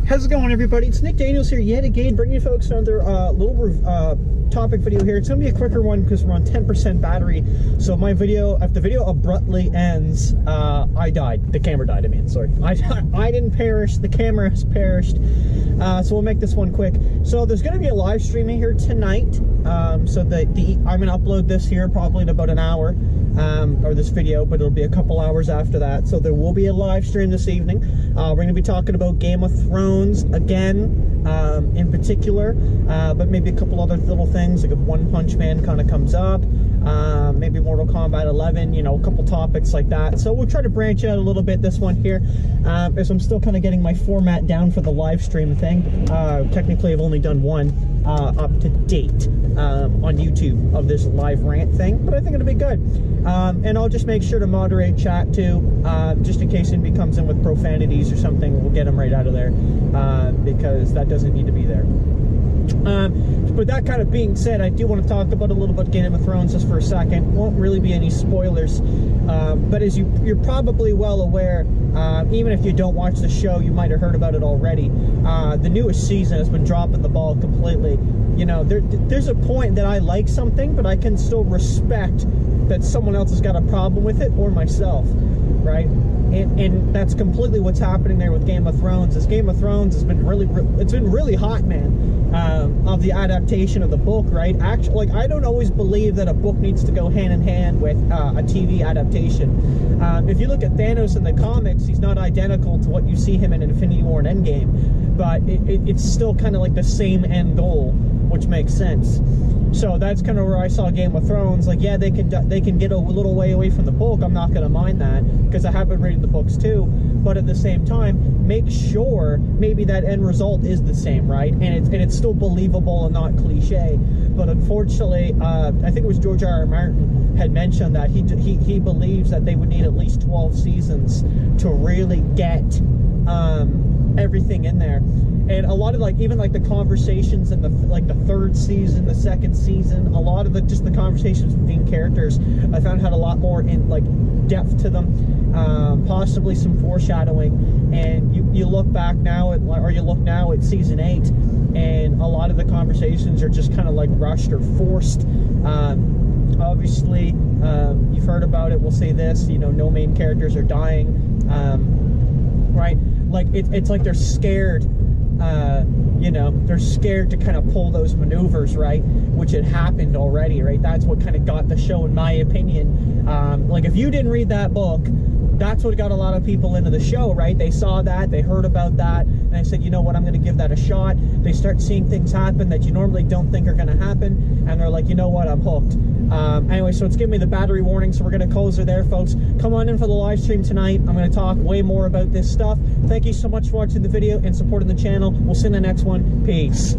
How's it going, everybody? It's Nick Daniels here yet again, bringing you folks another little topic video here. It's going to be a quicker one because we're on 10% battery. So if the video abruptly ends, I died. The camera died, I mean, sorry. I didn't perish, the camera has perished. So we'll make this one quick. So there's going to be a live stream in here tonight. So I'm going to upload this here probably in about an hour, or this video, but it'll be a couple hours after that. So there will be a live stream this evening. We're going to be talking about Game of Thrones again, in particular, but maybe a couple other little things, like if One Punch Man kind of comes up, maybe Mortal Kombat 11, you know, a couple topics like that. So we'll try to branch out a little bit this one here, as I'm still kind of getting my format down for the live stream thing. Technically I've only done one up to date on YouTube of this live rant thing, but I think it'll be good. And I'll just make sure to moderate chat too, just in case anybody comes in with profanities or something. We'll get them right out of there, because that doesn't need to be there. But that kind of being said, I do want to talk about a little bit Game of Thrones just for a second. Won't really be any spoilers, but as you're probably well aware, even if you don't watch the show, you might have heard about it already. The newest season has been dropping the ball completely. You know, there's a point that I like something, but I can still respect that someone else has got a problem with it, or myself, right? And that's completely what's happening there with Game of Thrones. This Game of Thrones has been really hot, man, of the adaptation of the book, right? Actually, like, I don't always believe that a book needs to go hand in hand with a TV adaptation. If you look at Thanos in the comics, he's not identical to what you see him in Infinity War and Endgame, but it's still kind of like the same end goal, which makes sense. So that's kind of where I saw Game of Thrones. Like, yeah, they can get a little way away from the book. I'm not going to mind that, because I have been reading the books too. But at the same time, make sure maybe that end result is the same, right? And it's still believable and not cliche. But unfortunately, I think it was George R.R. Martin had mentioned that he believes that they would need at least 12 seasons to really get everything in there. And a lot of, like, even like the conversations in the third season, the second season, a lot of just the conversations between characters, I found had a lot more in like depth to them, possibly some foreshadowing. And you look back now you look now at season 8, and a lot of the conversations are just kind of like rushed or forced. Obviously, you've heard about it. We'll say this, you know, no main characters are dying, right? Like it's like they're scared. You know, they're scared to kind of pull those maneuvers, right? Which had happened already, right? That's what kind of got the show, in my opinion. Like, if you didn't read that book, that's what got a lot of people into the show, right? They saw that, they heard about that, and they said, you know what, I'm going to give that a shot. They start seeing things happen that you normally don't think are going to happen, and they're like, you know what, I'm hooked. Anyway, so it's giving me the battery warning, so we're going to close her there, folks. Come on in for the live stream tonight. I'm going to talk way more about this stuff. Thank you so much for watching the video and supporting the channel. We'll see you in the next one. Peace.